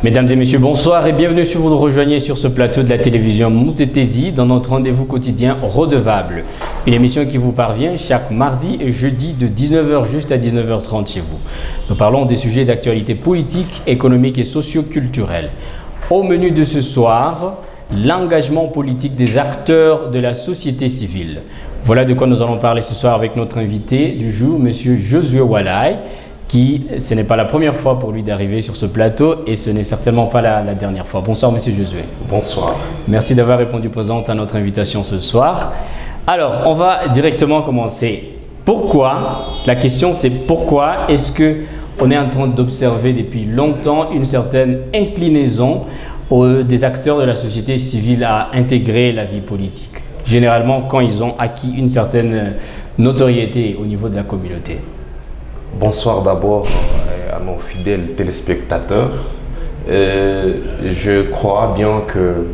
Mesdames et messieurs, bonsoir et bienvenue si vous nous rejoignez sur ce plateau de la télévision Moutetesi dans notre rendez-vous quotidien Redevable. Une émission qui vous parvient chaque mardi et jeudi de 19h juste à 19h30 chez vous. Nous parlons des sujets d'actualité politique, économique et socio-culturelle. Au menu de ce soir, l'engagement politique des acteurs de la société civile. Voilà de quoi nous allons parler ce soir avec notre invité du jour, M. Josué Walaï, qui, ce n'est pas la première fois pour lui d'arriver sur ce plateau et ce n'est certainement pas la dernière fois. Bonsoir Monsieur Josué. Bonsoir. Merci d'avoir répondu présent à notre invitation ce soir. Alors, on va directement commencer. Pourquoi? La question c'est pourquoi est-ce qu'on est en train d'observer depuis longtemps une certaine inclinaison des acteurs de la société civile à intégrer la vie politique, généralement quand ils ont acquis une certaine notoriété au niveau de la communauté? Bonsoir d'abord à nos fidèles téléspectateurs. Je crois bien que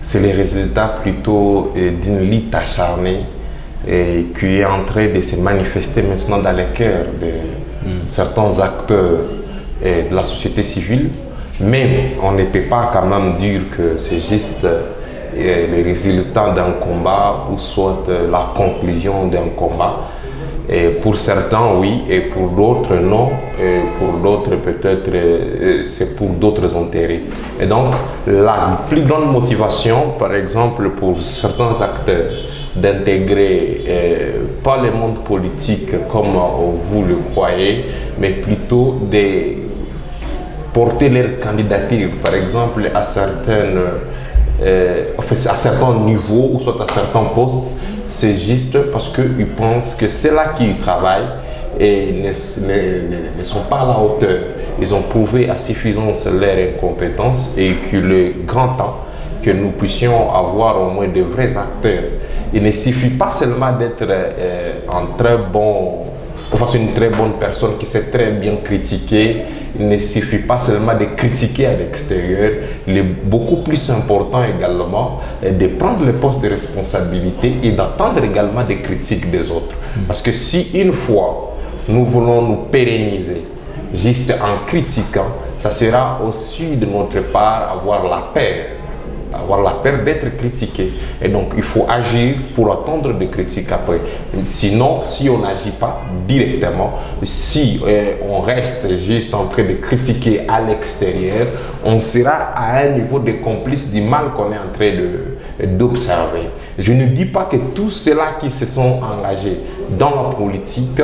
c'est le résultat plutôt d'une lutte acharnée qui est en train de se manifester maintenant dans les cœurs de certains acteurs de la société civile. Mais on ne peut pas quand même dire que c'est juste le résultat d'un combat ou soit la conclusion d'un combat. Et pour certains, oui, et pour d'autres, non. Et pour d'autres, peut-être, c'est pour d'autres intérêts. Et donc, la plus grande motivation, par exemple, pour certains acteurs, d'intégrer pas le monde politique comme vous le croyez, mais plutôt de porter leur candidature, par exemple, à certains niveaux ou soit à certains postes, c'est juste parce qu'ils pensent que c'est là qu'ils travaillent et ne sont pas à la hauteur. Ils ont prouvé à suffisance leur incompétence et qu'il est grand temps que nous puissions avoir au moins de vrais acteurs. Il ne suffit pas seulement d'être une très bonne personne qui sait très bien critiquer. Il ne suffit pas seulement de critiquer à l'extérieur. Il est beaucoup plus important également de prendre le poste de responsabilité et d'attendre également des critiques des autres. Parce que si une fois nous voulons nous pérenniser juste en critiquant, ça sera aussi de notre part avoir la peur d'être critiqué. Et donc, il faut agir pour attendre des critiques après. Sinon, si on n'agit pas directement, si on reste juste en train de critiquer à l'extérieur, on sera à un niveau de complice du mal qu'on est en train d'observer. Je ne dis pas que tous ceux-là qui se sont engagés dans la politique,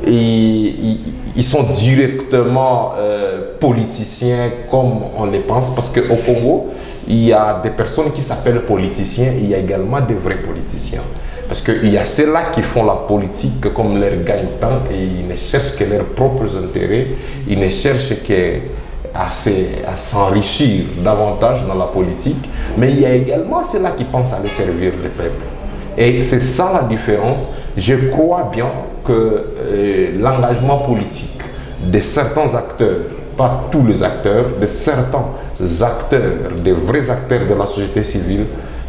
ils sont directement politiciens comme on le pense, parce qu'au Congo, il y a des personnes qui s'appellent politiciens, il y a également de vrais politiciens. Parce qu'il y a ceux-là qui font la politique comme leur gagne-pain et ils ne cherchent que leurs propres intérêts, ils ne cherchent qu'à s'enrichir davantage dans la politique, mais il y a également ceux-là qui pensent aller servir le peuple. Et c'est ça la différence. Je crois bien que l'engagement politique de certains acteurs, pas tous les acteurs, de certains acteurs, des vrais acteurs de la société civile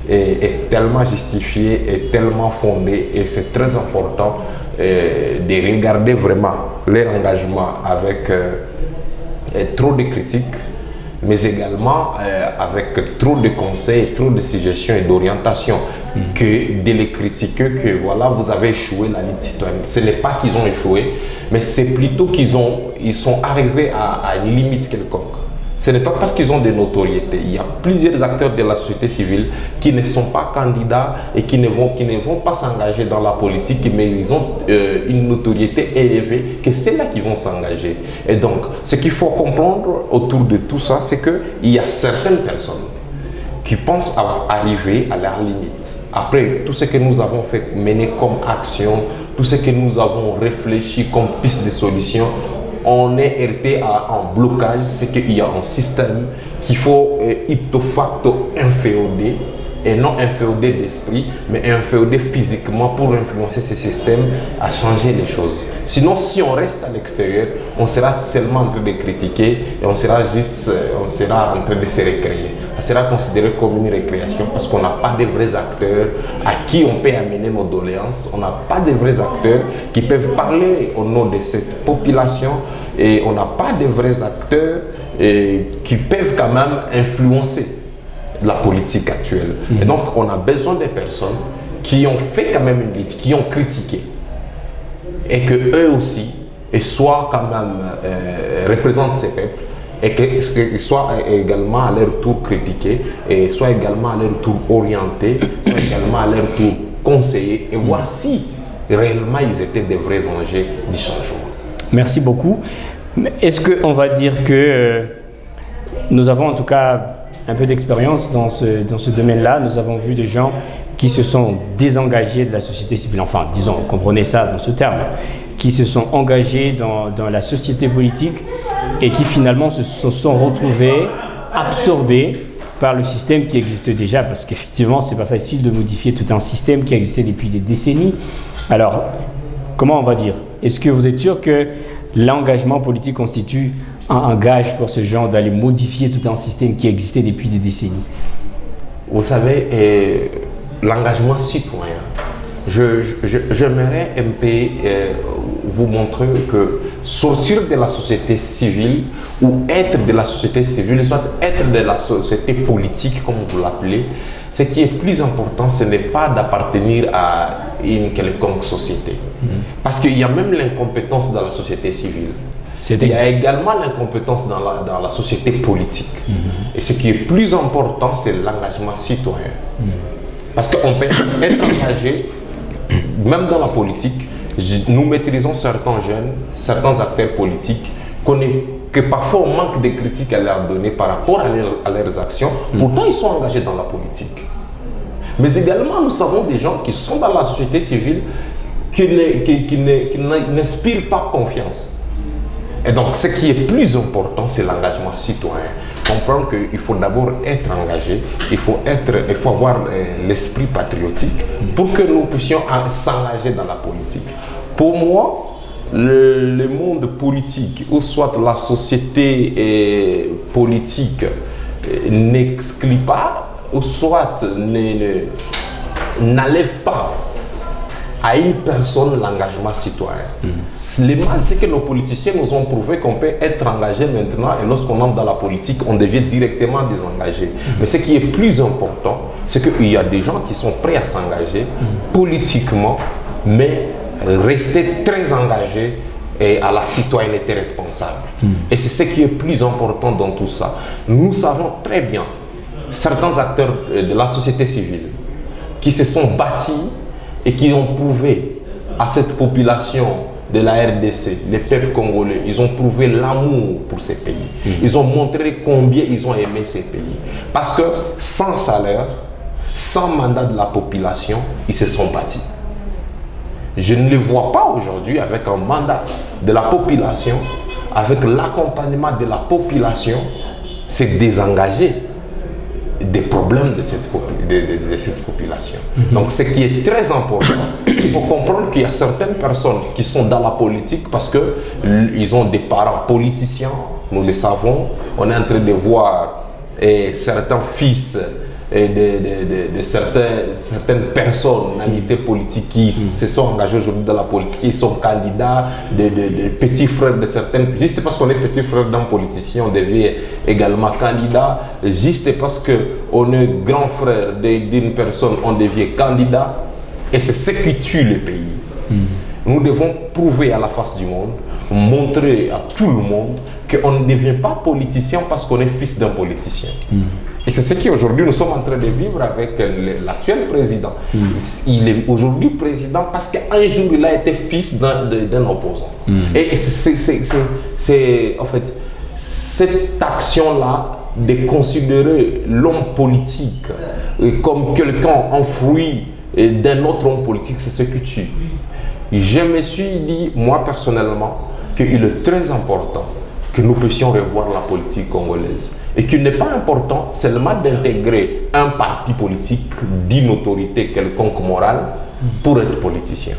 est tellement justifié, est tellement fondé et c'est très important de regarder vraiment leur engagement avec trop de critiques, mais également avec trop de conseils, trop de suggestions et d'orientations, que de les critiquer, que voilà, vous avez échoué la lutte citoyenne. Ce n'est pas qu'ils ont échoué, mais c'est plutôt qu'ils sont arrivés à une limite quelconque. Ce n'est pas parce qu'ils ont des notoriétés. Il y a plusieurs acteurs de la société civile qui ne sont pas candidats et qui ne vont pas s'engager dans la politique, mais ils ont une notoriété élevée, que c'est là qu'ils vont s'engager. Et donc, ce qu'il faut comprendre autour de tout ça, c'est qu'il y a certaines personnes qui pensent arriver à leur limite. Après tout ce que nous avons fait mener comme action, tout ce que nous avons réfléchi comme piste de solution, on est heurté à un blocage, c'est qu'il y a un système qu'il faut ipso facto inféoder, et non inféoder d'esprit, mais inféoder physiquement pour influencer ce système à changer les choses. Sinon, si on reste à l'extérieur, on sera seulement en train de critiquer et on sera en train de se récréer. Ça sera considéré comme une récréation parce qu'on n'a pas de vrais acteurs à qui on peut amener nos doléances. On n'a pas de vrais acteurs qui peuvent parler au nom de cette population et on n'a pas de vrais acteurs qui peuvent quand même influencer la politique actuelle. Et donc, on a besoin des personnes qui ont fait quand même une lutte, qui ont critiqué. Et que eux aussi soient quand même représentent ces peuples et qu'ils soient également à leur tour critiqués et soient également à leur tour orientés, soient également à leur tour conseillés et voir si réellement ils étaient des vrais enjeux du changement. Merci beaucoup. Est-ce qu'on va dire que nous avons en tout cas un peu d'expérience dans ce domaine-là? Nous avons vu des gens qui se sont désengagés de la société civile, enfin disons, comprenez ça dans ce terme, qui se sont engagés dans la société politique et qui finalement se sont retrouvés absorbés par le système qui existe déjà, parce qu'effectivement c'est pas facile de modifier tout un système qui existait depuis des décennies. Alors, comment on va dire? Est-ce que vous êtes sûr que l'engagement politique constitue un gage pour ce genre d'aller modifier tout un système qui existait depuis des décennies? Vous savez, l'engagement citoyen, j'aimerais un peu vous montrer que sortir de la société civile ou être de la société civile, soit être de la société politique, comme vous l'appelez, ce qui est plus important, ce n'est pas d'appartenir à une quelconque société. Parce qu'il y a même l'incompétence dans la société civile. Il y a également l'incompétence dans la société politique. Et ce qui est plus important, c'est l'engagement citoyen. Parce qu'on peut être engagé, même dans la politique, nous maîtrisons certains jeunes, certains acteurs politiques, que parfois on manque de critiques à leur donner par rapport à leurs actions, pourtant ils sont engagés dans la politique. Mais également, nous savons des gens qui sont dans la société civile qui n'inspirent pas confiance. Et donc, ce qui est plus important, c'est l'engagement citoyen. Comprendre qu'il faut d'abord être engagé, il faut avoir l'esprit patriotique pour que nous puissions s'engager dans la politique. Pour moi, le monde politique, ou soit la société politique, n'exclut pas, ou soit n'enlève pas à une personne l'engagement citoyen. Le mal, c'est que nos politiciens nous ont prouvé qu'on peut être engagé maintenant et lorsqu'on entre dans la politique, on devient directement désengagé. Mais ce qui est plus important, c'est qu'il y a des gens qui sont prêts à s'engager politiquement, mais rester très engagés et à la citoyenneté responsable. Et c'est ce qui est plus important dans tout ça. Nous savons très bien certains acteurs de la société civile qui se sont bâtis et qui ont prouvé à cette population de la RDC, les peuples congolais, ils ont prouvé l'amour pour ces pays. Ils ont montré combien ils ont aimé ces pays. Parce que sans salaire, sans mandat de la population, ils se sont bâtis. Je ne les vois pas aujourd'hui avec un mandat de la population, avec l'accompagnement de la population, se désengager des problèmes de cette population. Donc, ce qui est très important, il faut comprendre qu'il y a certaines personnes qui sont dans la politique parce qu'ils ont des parents politiciens, nous le savons. On est en train de voir certains fils de certaines personnalités politiques qui se sont engagées aujourd'hui dans la politique, ils sont candidats, de petits frères de certaines, juste parce qu'on est petit frère d'un politicien, on devient également candidat, juste parce qu'on est grand frère d'une personne, on devient candidat, et c'est ce qui tue le pays. Nous devons prouver à la face du monde, montrer à tout le monde qu'on ne devient pas politicien parce qu'on est fils d'un politicien. Et c'est ce qu'aujourd'hui nous sommes en train de vivre avec l'actuel président. Il est aujourd'hui président parce qu'un jour il a été fils d'un opposant. Et c'est en fait cette action-là de considérer l'homme politique comme quelqu'un, un fruit d'un autre homme politique, c'est ce que tue. Je me suis dit, moi personnellement, qu'il est très important que nous puissions revoir la politique congolaise. Et qu'il n'est pas important seulement d'intégrer un parti politique d'une autorité quelconque morale pour être politicien.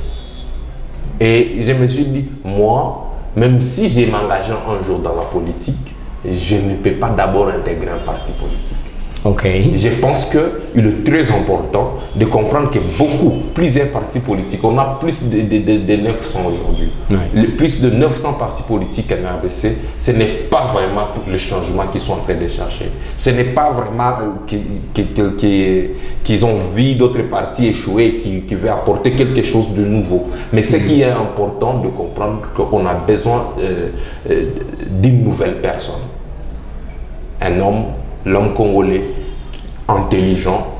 Et je me suis dit, moi, même si je m'engage un jour dans la politique, je ne peux pas d'abord intégrer un parti politique. Je pense qu'il est très important de comprendre que plusieurs partis politiques, on a plus de 900 aujourd'hui, plus de 900 partis politiques en RDC, ce n'est pas vraiment le changement qu'ils sont en train de chercher. Ce n'est pas vraiment qu'ils ont vu d'autres partis échouer, qui veulent apporter quelque chose de nouveau. Mais ce qui est important de comprendre, qu'on a besoin d'une nouvelle personne. Un homme, l'homme congolais, intelligent,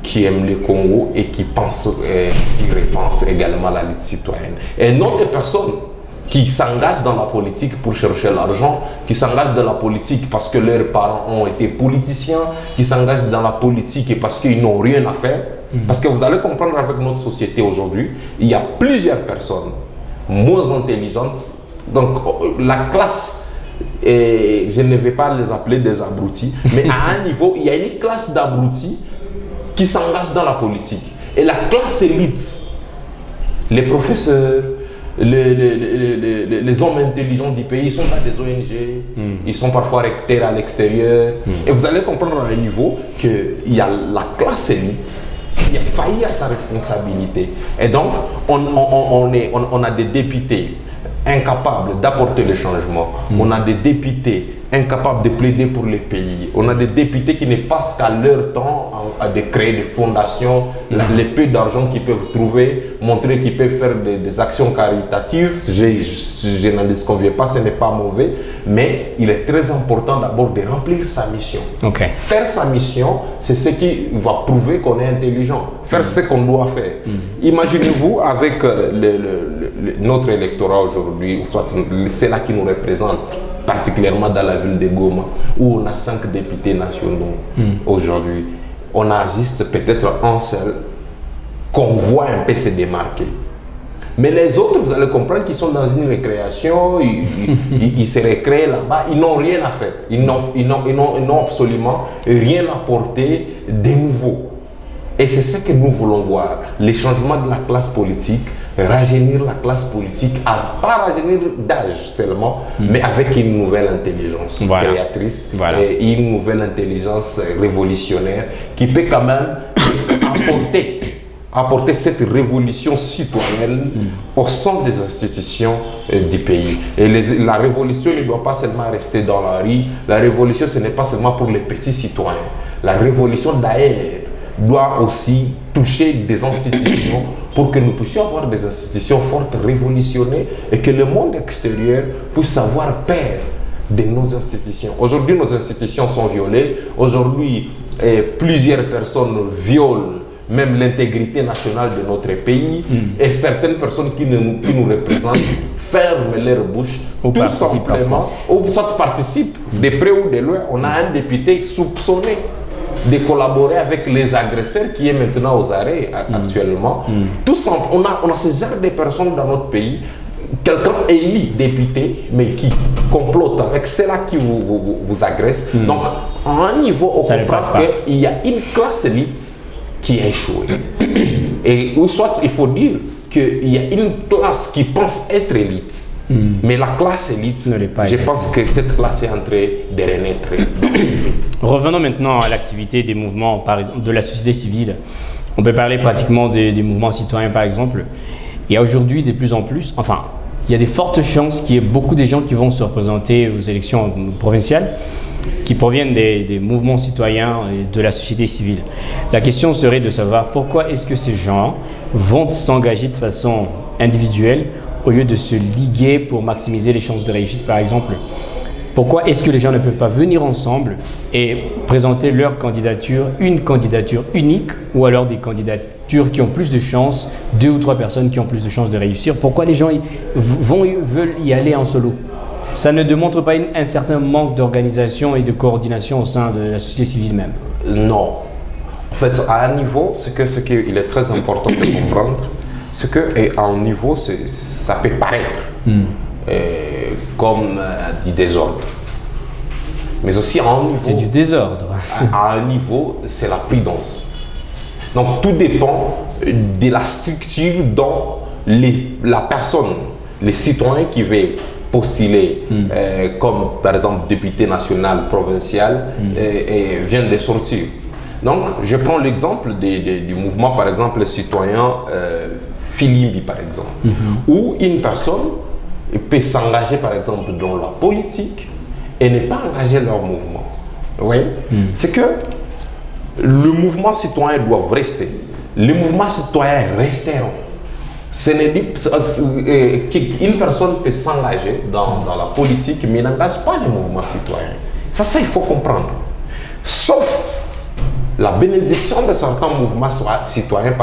qui aime le Congo et qui pense, qui repense également à la lutte citoyenne. Et non des personnes qui s'engagent dans la politique pour chercher l'argent, qui s'engagent dans la politique parce que leurs parents ont été politiciens, qui s'engagent dans la politique parce qu'ils n'ont rien à faire. Parce que vous allez comprendre, avec notre société aujourd'hui, il y a plusieurs personnes moins intelligentes. Donc la classe, et je ne vais pas les appeler des abrutis, mais à un niveau, il y a une classe d'abrutis qui s'engage dans la politique. Et la classe élite, les professeurs, les hommes intelligents du pays, ils sont dans des ONG, ils sont parfois recteurs à l'extérieur. Et vous allez comprendre à un niveau qu'il y a la classe élite qui a failli à sa responsabilité. Et donc, on a des députés incapables d'apporter le changement. On a des députés incapables de plaider pour le pays. On a des députés qui ne passent qu'à leur temps à de créer des fondations, les peu d'argent qu'ils peuvent trouver, montrer qu'ils peuvent faire des actions caritatives. Je n'en disconviens pas, ce n'est pas mauvais, mais il est très important d'abord de remplir sa mission. Faire sa mission, c'est ce qui va prouver qu'on est intelligent. Faire ce qu'on doit faire. Imaginez-vous avec notre électorat aujourd'hui, ou soit c'est là qui nous représente, particulièrement dans la ville de Goma, où on a 5 députés nationaux aujourd'hui. On a juste peut-être un seul qu'on voit un peu se démarquer. Mais les autres, vous allez comprendre qu'ils sont dans une récréation, ils se récréent là-bas, ils n'ont rien à faire. Ils n'ont absolument rien apporté de nouveau. Et c'est ce que nous voulons voir, les changements de la classe politique, rajeunir la classe politique, pas rajeunir d'âge seulement, mais avec une nouvelle intelligence créatrice et une nouvelle intelligence révolutionnaire qui peut quand même apporter cette révolution citoyenne au sein des institutions du pays. Et la révolution ne doit pas seulement rester dans la rue, la révolution ce n'est pas seulement pour les petits citoyens. La révolution d'ailleurs doit aussi toucher des institutions pour que nous puissions avoir des institutions fortes, révolutionnées et que le monde extérieur puisse avoir peur de nos institutions. Aujourd'hui, nos institutions sont violées. Aujourd'hui, plusieurs personnes violent même l'intégrité nationale de notre pays et certaines personnes qui nous représentent ferment leur bouche tout simplement, ou soit participent de près ou de loin. On a un député soupçonné de collaborer avec les agresseurs qui est maintenant aux arrêts actuellement. Tout simple, on a ce genre de personnes dans notre pays, quelqu'un élu député, mais qui complote avec ceux-là qui vous agressent. Donc, à un niveau, on comprend qu'il y a une classe élite qui a échoué. Et ou soit, il faut dire qu'il y a une classe qui pense être élite. Mais la classe élite, je pense que cette classe est en train de renaître. Revenons maintenant à l'activité des mouvements, par exemple, de la société civile. On peut parler pratiquement des mouvements citoyens, par exemple. Il y a aujourd'hui de plus en plus, enfin, il y a des fortes chances qu'il y ait beaucoup de gens qui vont se représenter aux élections provinciales qui proviennent des mouvements citoyens et de la société civile. La question serait de savoir pourquoi est-ce que ces gens vont s'engager de façon individuelle au lieu de se liguer pour maximiser les chances de réussite, par exemple. Pourquoi est-ce que les gens ne peuvent pas venir ensemble et présenter leur candidature, une candidature unique, ou alors des candidatures qui ont plus de chances, 2 ou 3 personnes qui ont plus de chances de réussir? Pourquoi les gens veulent y aller en solo? Ça ne démontre pas un certain manque d'organisation et de coordination au sein de la société civile même? Non. En fait, à un niveau, ce qu'il est très important de comprendre, c'est qu'à un niveau, ça peut paraître comme du désordre. Mais aussi à un niveau... C'est du désordre. À un niveau, c'est la prudence. Donc tout dépend de la structure dont la personne, les citoyens qui veulent postulé comme par exemple député national, provincial, et vient de sortir. Donc, je prends l'exemple du mouvement, par exemple, citoyen Filimbi, par exemple, où une personne peut s'engager, par exemple, dans la politique et ne pas engager leur mouvement. Oui. C'est que le mouvement citoyen doit rester. Les mouvements citoyens resteront. Ce n'est qu'une personne peut s'engager dans la politique, mais n'engage pas les mouvements citoyens. Ça, il faut comprendre. Sauf la bénédiction de certains mouvements citoyens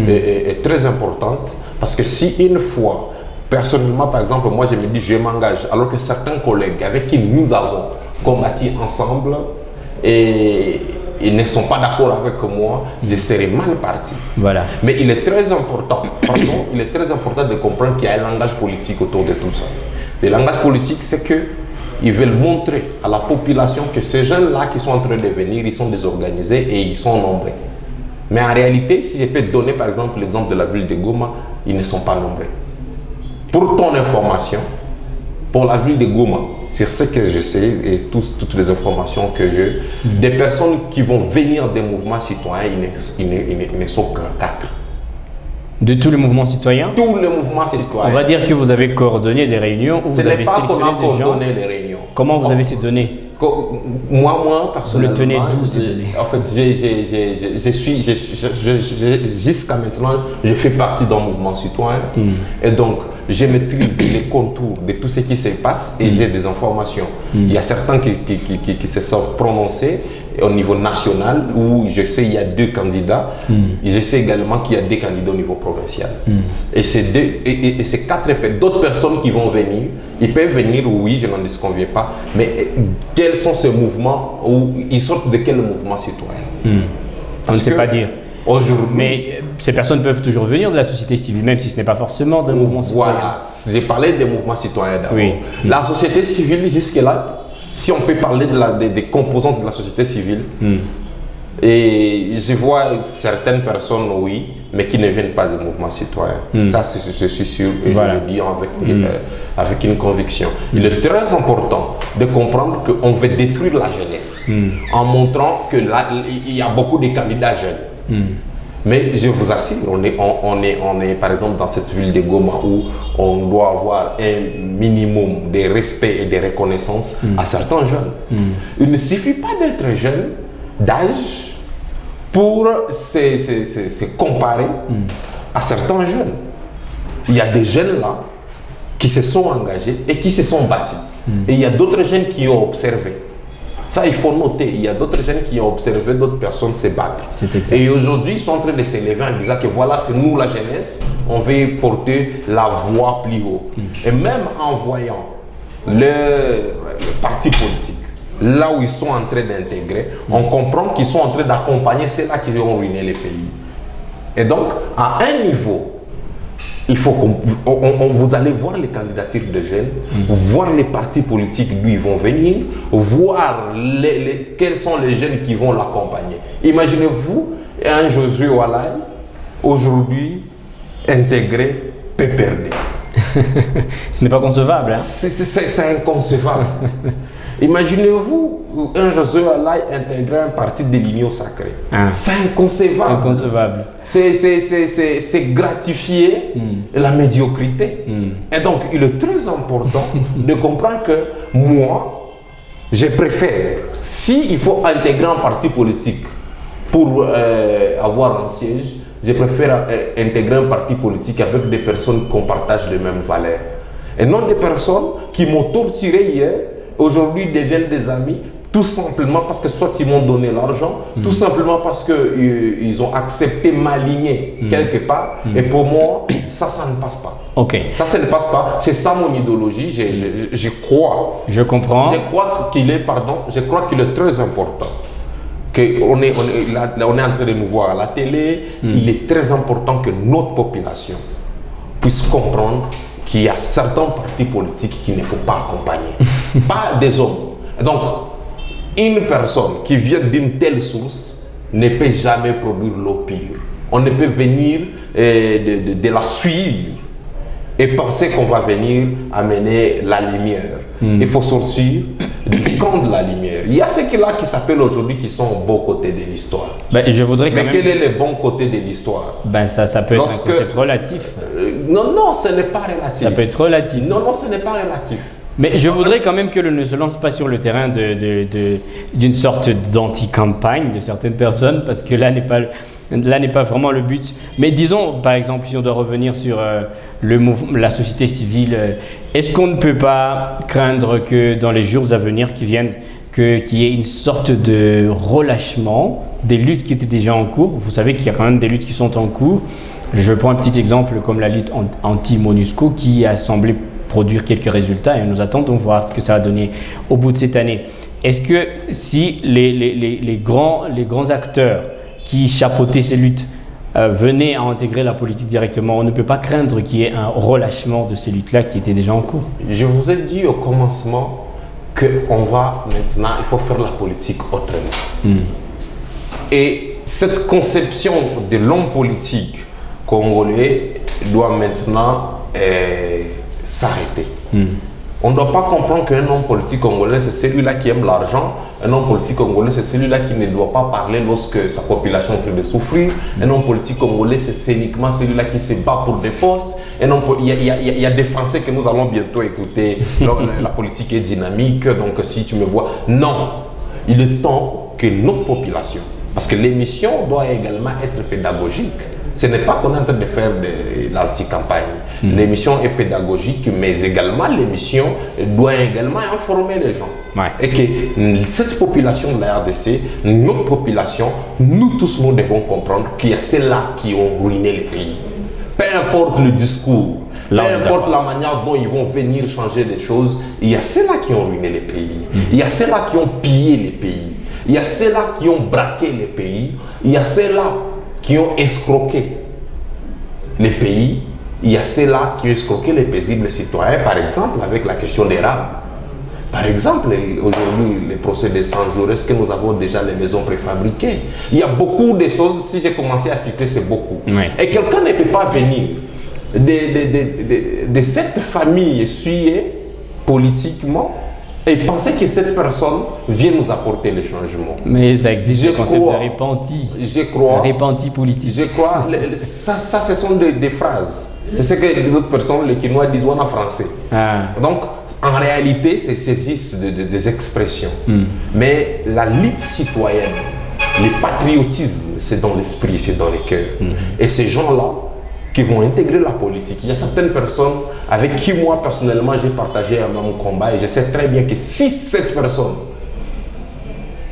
est très importante, parce que si une fois, personnellement, par exemple, moi je me dis je m'engage, alors que certains collègues avec qui nous avons combattu ensemble et ils ne sont pas d'accord avec moi, je serai mal parti. Voilà. Mais il est très important, il est très important de comprendre qu'il y a un langage politique autour de tout ça. Le langage politique, c'est que ils veulent montrer à la population que ces jeunes-là qui sont en train de venir, ils sont désorganisés et ils sont nombreux. Mais en réalité, si je peux donner par exemple l'exemple de la ville de Goma, ils ne sont pas nombreux. Pour ton information, pour la ville de Goma, sur ce que je sais et toutes les informations que j'ai, des personnes qui vont venir des mouvements citoyens, ils ne sont que 4. De tous les mouvements citoyens? Tous les mouvements citoyens. On va dire que vous avez coordonné des réunions où vous avez sélectionné des gens. Les réunions. Comment vous avez ces données? Moi, personnellement, vous le tenez d'où ces données? En fait, jusqu'à maintenant, je fais partie d'un mouvement citoyen et donc je maîtrise les contours de tout ce qui se passe et j'ai des informations. Il y a certains qui se sont prononcés au niveau national où je sais qu'il y a 2 candidats. Je sais également qu'il y a 2 candidats au niveau provincial. Et ces 4 d'autres personnes qui vont venir, ils peuvent venir, oui, je n'en disconviens pas, mais quels sont ces mouvements, ou ils sortent de quel mouvement citoyen? On ne sait pas dire. Aujourd'hui, mais ces personnes peuvent toujours venir de la société civile, même si ce n'est pas forcément d'un mouvement citoyen. Voilà, j'ai parlé des mouvements citoyens d'abord. Oui. La société civile, jusque-là, si on peut parler des composantes de la société civile, et je vois certaines personnes, oui, mais qui ne viennent pas du mouvement citoyen. Ça, je suis sûr, et je le dis avec une conviction. Il est très important de comprendre qu'on veut détruire la jeunesse, en montrant qu'il y a beaucoup de candidats jeunes. Mais je vous assure, on est par exemple dans cette ville de Goma où on doit avoir un minimum de respect et de reconnaissance à certains jeunes. Il ne suffit pas d'être jeune d'âge pour se comparer à certains jeunes. Il y a des jeunes là qui se sont engagés et qui se sont bâtis. Et il y a d'autres jeunes qui ont observé. Ça, il faut noter. Il y a d'autres jeunes qui ont observé d'autres personnes se battre. Et aujourd'hui, ils sont en train de s'élever en disant que voilà, c'est nous la jeunesse, on veut porter la voix plus haut. Et même en voyant le parti politique, là où ils sont en train d'intégrer, on comprend qu'ils sont en train d'accompagner ceux-là qui ont ruiné les pays. Et donc, à un niveau, il faut vous allez voir les candidatures de jeunes, voir les partis politiques d'où ils vont venir, voir quels sont les jeunes qui vont l'accompagner. Imaginez-vous un Josué Walai, aujourd'hui, intégré PPRD. Ce n'est pas concevable. Hein? C'est inconcevable. Imaginez-vous un Josué Walai intégrer un parti de l'Union sacrée. C'est inconcevable. Inconcevable. C'est gratifier la médiocrité. Et donc, il est très important de comprendre que moi, je préfère, s'il faut intégrer un parti politique pour avoir un siège, je préfère intégrer un parti politique avec des personnes qu'on partage les mêmes valeurs. Et non des personnes qui m'ont torturé hier, aujourd'hui deviennent des amis, tout simplement parce que soit ils m'ont donné l'argent, tout simplement parce qu'ils ont accepté m'aligner quelque part. Et pour moi, ça ne passe pas. Ça ne passe pas. C'est ça mon idéologie. Je crois. Je comprends. Je crois qu'il est très important. On est en train de nous voir à la télé. Il est très important que notre population puisse comprendre qu'il y a certains partis politiques qu'il ne faut pas accompagner. Pas des hommes. Donc, une personne qui vient d'une telle source ne peut jamais produire l'eau pure. On ne peut venir de la suivre et penser qu'on va venir amener la lumière. Il faut sortir du camp de la lumière. Il y a ceux qui s'appellent aujourd'hui qui sont au bon côté de l'histoire. Ben, je voudrais quand Mais même... quel est le bon côté de l'histoire? Ben, ça peut être un concept relatif. Non, ce n'est pas relatif. Ça peut être relatif. Non, ce n'est pas relatif. Mais je voudrais quand même que l'on ne se lance pas sur le terrain d'une sorte d'anti-campagne de certaines personnes, parce que là n'est pas vraiment le but. Mais disons, par exemple, si on doit revenir sur la société civile, est-ce qu'on ne peut pas craindre que dans les jours à venir qui viennent, qu'il y ait une sorte de relâchement des luttes qui étaient déjà en cours? Vous savez qu'il y a quand même des luttes qui sont en cours. Je prends un petit exemple comme la lutte anti-MONUSCO qui a semblé produire quelques résultats et nous attendons voir ce que ça va donner au bout de cette année. Est-ce que si les grands acteurs qui chapeautaient ces luttes venaient à intégrer la politique directement, on ne peut pas craindre qu'il y ait un relâchement de ces luttes-là qui étaient déjà en cours? Je vous ai dit au commencement qu'on va maintenant, il faut faire la politique autrement. Et cette conception de l'homme politique congolais doit maintenant s'arrêter. On ne doit pas comprendre qu'un homme politique congolais, c'est celui-là qui aime l'argent. Un homme politique congolais, c'est celui-là qui ne doit pas parler lorsque sa population est en train de souffrir. Un homme politique congolais, c'est uniquement celui-là qui se bat pour des postes. Il y a des Français que nous allons bientôt écouter. La politique est dynamique, donc si tu me vois... Non, il est temps que notre population, parce que l'émission doit également être pédagogique. Ce n'est pas qu'on est en train de faire de l'anti-campagne. L'émission est pédagogique, mais également l'émission doit également informer les gens. Ouais. Et que cette population de la RDC, notre population, nous tous nous devons comprendre qu'il y a ceux-là qui ont ruiné le pays. Peu importe le discours, peu importe la manière dont ils vont venir changer les choses, il y a ceux-là qui ont ruiné le pays. Il y a ceux-là qui ont pillé le pays. Il y a ceux-là qui ont braqué le pays. Il y a ceux-là qui ont escroqué les pays. Il y a ceux-là qui ont escroqué les paisibles citoyens, par exemple avec la question des rames. Par exemple, aujourd'hui, les procès de 100 jours, est-ce que nous avons déjà les maisons préfabriquées? Il y a beaucoup de choses, si j'ai commencé à citer, c'est beaucoup. Oui. Et quelqu'un ne peut pas venir de cette famille essuyée politiquement et penser que cette personne vient nous apporter les changements. Mais ça existe le concept de repenti. Je crois. Repenti politique. Je crois. Ça, ce sont des phrases. C'est ce que d'autres personnes, les Quinois, disent en français. Donc, en réalité, c'est juste des expressions. Mais la lutte citoyenne, le patriotisme, c'est dans l'esprit, c'est dans les cœurs. Et ces gens-là, qui vont intégrer la politique. Il y a certaines personnes avec qui moi personnellement j'ai partagé un même combat et je sais très bien que si cette personne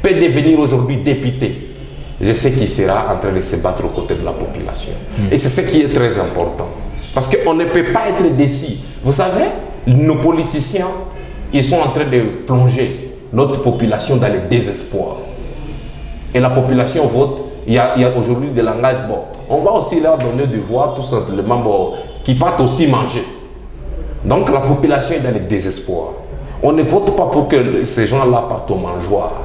peut devenir aujourd'hui député, je sais qu'il sera en train de se battre aux côtés de la population. Et c'est ce qui est très important. Parce qu'on ne peut pas être déçu. Vous savez, nos politiciens, ils sont en train de plonger notre population dans le désespoir. Et la population vote. Il y a aujourd'hui des langages, bon, on va aussi leur donner du devoir tout simplement, bon, qui partent aussi manger. Donc la population est dans le désespoir. On ne vote pas pour que ces gens-là partent au mangeoir.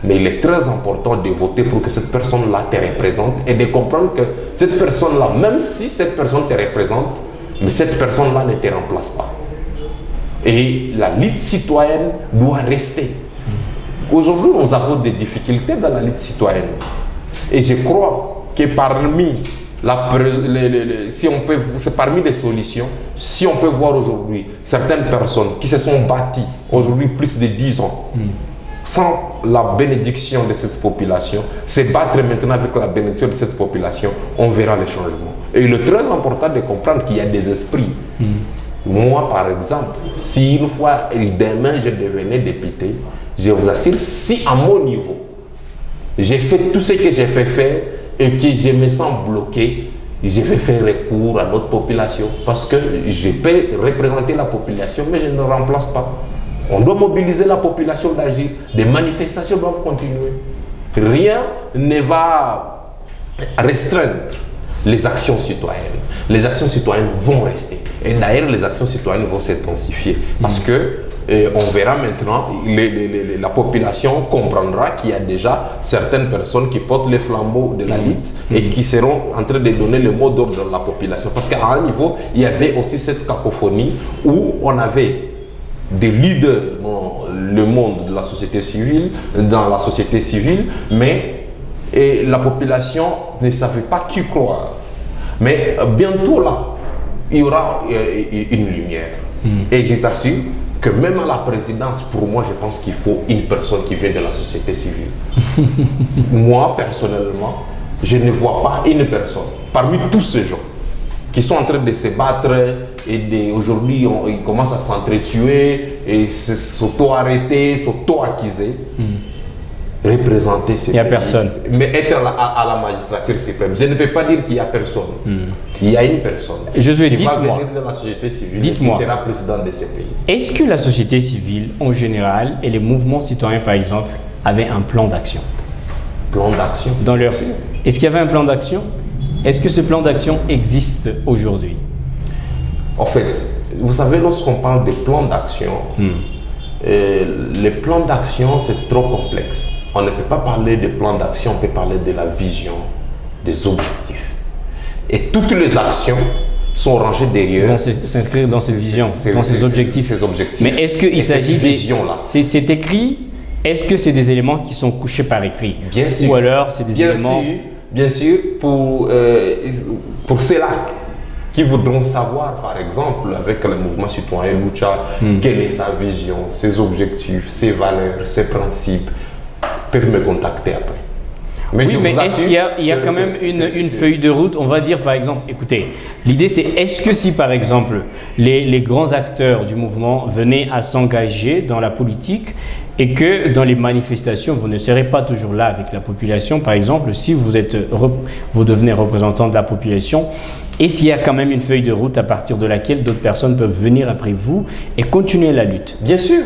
Mais il est très important de voter pour que cette personne-là te représente et de comprendre que cette personne-là, même si cette personne te représente, mais cette personne-là ne te remplace pas. Et la lutte citoyenne doit rester. Aujourd'hui, nous avons des difficultés dans la lutte citoyenne. Et je crois que parmi c'est parmi les solutions, si on peut voir aujourd'hui certaines personnes qui se sont bâties aujourd'hui plus de 10 ans, sans la bénédiction de cette population, se battre maintenant avec la bénédiction de cette population, on verra les changements. Et il est très important de comprendre qu'il y a des esprits. Moi, par exemple, si une fois, demain, je devenais député, je vous assure, si à mon niveau, j'ai fait tout ce que je peux faire et que je me sens bloqué, je vais faire recours à notre population parce que je peux représenter la population, mais je ne remplace pas. On doit mobiliser la population d'agir. Des manifestations doivent continuer. Rien ne va restreindre les actions citoyennes. Les actions citoyennes vont rester. Et d'ailleurs, les actions citoyennes vont s'intensifier parce que on verra maintenant, la population comprendra qu'il y a déjà certaines personnes qui portent les flambeaux de la lutte et qui seront en train de donner le mot d'ordre de la population. Parce qu'à un niveau, il y avait aussi cette cacophonie où on avait des leaders dans le monde de la société civile, mais la population ne savait pas qui croire. Mais bientôt là, il y aura une lumière. Et je t'assure que même à la présidence, pour moi, je pense qu'il faut une personne qui vient de la société civile. Moi, personnellement, je ne vois pas une personne parmi tous ces gens qui sont en train de se battre et aujourd'hui ils commencent à s'entretuer et s'auto-arrêter, s'auto-accuser. Représenter ces pays. Il n'y a personne. Mais être à la magistrature suprême, je ne peux pas dire qu'il n'y a personne. Il y a une personne qui va venir de la société civile et qui sera président de ces pays. Est-ce que la société civile en général et les mouvements citoyens par exemple avaient un plan d'action? Plan d'action Est-ce qu'il y avait un plan d'action? Est-ce que ce plan d'action existe aujourd'hui? En fait, vous savez, lorsqu'on parle de plan d'action, les plans d'action c'est trop complexe. On ne peut pas parler de plan d'action, on peut parler de la vision, des objectifs. Et toutes les actions sont rangées derrière. S'inscrire dans cette vision, dans ces objectifs. objectifs. Mais est-ce qu'il s'agit de vision-là? C'est écrit? Est-ce que c'est des éléments qui sont couchés par écrit? Bien sûr. Ou alors c'est des éléments... Bien sûr, pour ceux-là qui voudront savoir, par exemple, avec le mouvement citoyen Lucha, quelle est sa vision, ses objectifs, ses valeurs, ses principes, peuvent me contacter après. Mais est-ce qu'il y a quand même une feuille de route? On va dire par exemple, écoutez, l'idée c'est est-ce que si par exemple les grands acteurs du mouvement venaient à s'engager dans la politique et que dans les manifestations, vous ne serez pas toujours là avec la population, par exemple, si vous devenez représentant de la population, est-ce qu'il y a quand même une feuille de route à partir de laquelle d'autres personnes peuvent venir après vous et continuer la lutte? Bien sûr.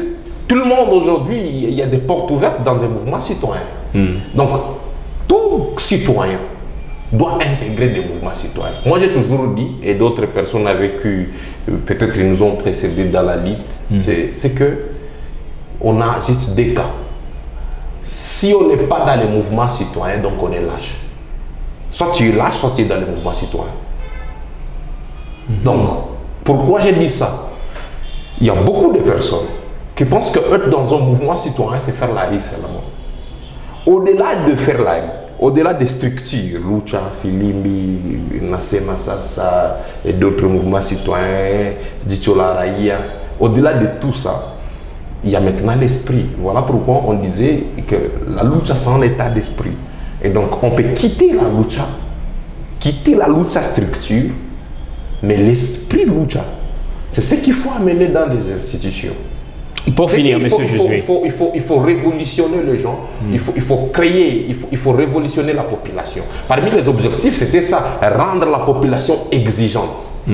Tout le monde aujourd'hui, il y a des portes ouvertes dans des mouvements citoyens. Donc, tout citoyen doit intégrer des mouvements citoyens. Moi, j'ai toujours dit, et d'autres personnes avec qui peut-être ils nous ont précédés dans la lutte, c'est que on a juste des cas. Si on n'est pas dans les mouvements citoyens, donc on est lâche. Soit tu es lâche, soit tu es dans les mouvements citoyens. Donc, pourquoi j'ai dit ça? Il y a beaucoup de personnes qui pensent qu'être dans un mouvement citoyen, c'est faire la rue seulement. Au-delà de faire la rue, au-delà des structures, Lucha, Filimbi, Nasema Sasa et d'autres mouvements citoyens, Dichola Raïa, au-delà de tout ça, il y a maintenant l'esprit. Voilà pourquoi on disait que la Lucha, c'est un état d'esprit. Et donc, on peut quitter la Lucha structure, mais l'esprit Lucha, c'est ce qu'il faut amener dans les institutions. Pour finir, M. Josué. Il faut révolutionner les gens, il faut créer, il faut révolutionner la population. Parmi les objectifs, c'était ça, rendre la population exigeante.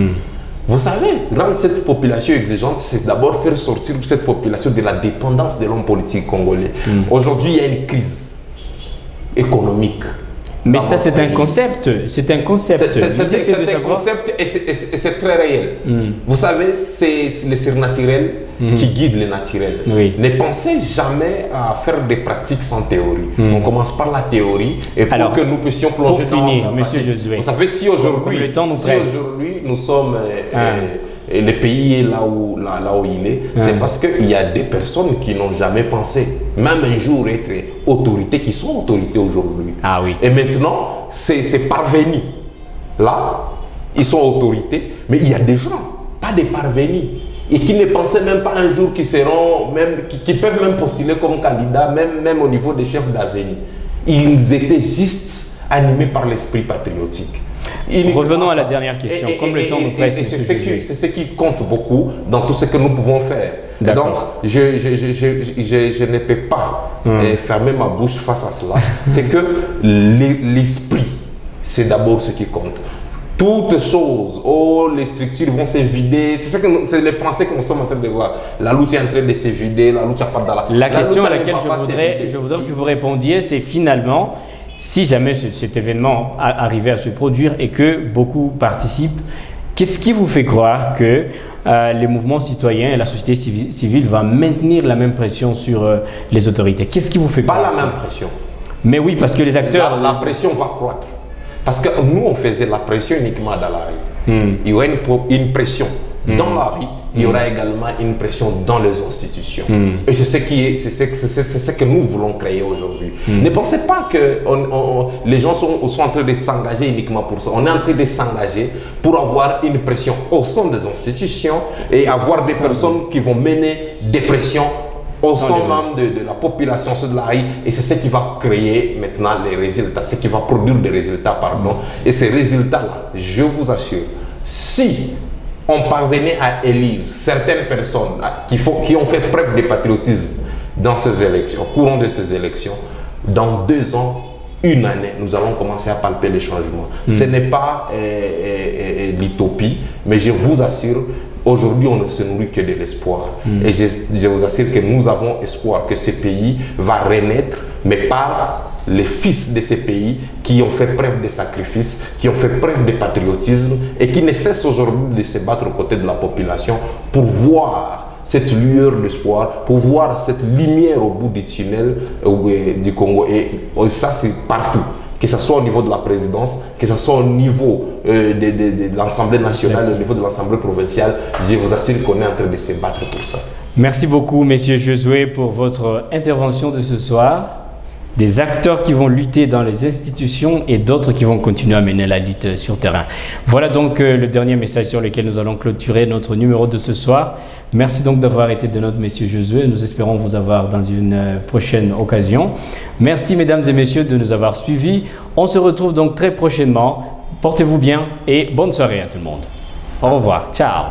Vous savez, rendre cette population exigeante, c'est d'abord faire sortir cette population de la dépendance de l'homme politique congolais. Aujourd'hui, il y a une crise économique. Mais ça, c'est un concept. C'est un concept. C'est un concept et c'est très réel. Vous savez, c'est le surnaturel qui guide le naturel. Ne pensez jamais à faire des pratiques sans théorie. On commence par la théorie et pour que nous puissions plonger dans la pratique. Josué. Vous savez, si aujourd'hui nous sommes le pays là où il est, c'est parce qu'il y a des personnes qui n'ont jamais pensé, même un jour, être autorités, qui sont autorités aujourd'hui. Ah oui. Et maintenant, c'est parvenu. Là, ils sont autorités, mais il y a des gens, pas des parvenus, et qui ne pensaient même pas un jour qu'ils seront, qui peuvent même postuler comme candidats, même au niveau des chefs d'avenir. Ils étaient juste animés par l'esprit patriotique. Revenons à la dernière question, comme le temps nous presse. C'est ce qui compte beaucoup dans tout ce que nous pouvons faire. Donc, je ne peux pas fermer ma bouche face à cela. C'est que l'esprit, c'est d'abord ce qui compte. Toutes choses, les structures vont se vider. C'est les Français que nous sommes en train de voir. La lutte est en train de se vider, la lutte n'a pas de la question à laquelle je voudrais que vous répondiez, c'est finalement, si jamais cet événement arrivait à se produire et que beaucoup participent, Qu'est-ce qui vous fait croire que les mouvements citoyens et la société civile va maintenir la même pression sur les autorités? Qu'est-ce qui vous fait croire? Pas la même pression. Mais oui, parce que les acteurs... La pression va croître. Parce que nous, on faisait la pression uniquement dans la rue. Il y aura une pression dans la rue. Il y aura également une pression dans les institutions. Et c'est ce que nous voulons créer aujourd'hui. Ne pensez pas que les gens sont en train de s'engager uniquement pour ça. On est en train de s'engager pour avoir une pression au sein des institutions et avoir des personnes qui vont mener des pressions au sein même de la population de la rue. Et c'est ce qui va créer maintenant les résultats, ce qui va produire des résultats, pardon. Et ces résultats-là, je vous assure, si on parvenait à élire certaines personnes qui ont fait preuve de patriotisme dans ces élections, au courant de ces élections, dans 2 ans, 1 année, nous allons commencer à palper les changements. Ce n'est pas l'utopie, mais je vous assure, aujourd'hui, on ne se nourrit que de l'espoir. Et je vous assure que nous avons espoir que ce pays va renaître, mais par les fils de ces pays qui ont fait preuve de sacrifice, qui ont fait preuve de patriotisme et qui ne cessent aujourd'hui de se battre aux côtés de la population pour voir cette lueur d'espoir, pour voir cette lumière au bout du tunnel du Congo. Et ça, c'est partout. Que ce soit au niveau de la présidence, que ce soit au niveau de l'Assemblée nationale, au niveau de l'Assemblée provinciale, je vous assure qu'on est en train de se battre pour ça. Merci beaucoup, Monsieur Josué, pour votre intervention de ce soir. Des acteurs qui vont lutter dans les institutions et d'autres qui vont continuer à mener la lutte sur terrain. Voilà donc le dernier message sur lequel nous allons clôturer notre numéro de ce soir. Merci donc d'avoir été de notre Monsieur Josué. Nous espérons vous avoir dans une prochaine occasion. Merci mesdames et messieurs de nous avoir suivis. On se retrouve donc très prochainement. Portez-vous bien et bonne soirée à tout le monde. Au revoir. Ciao.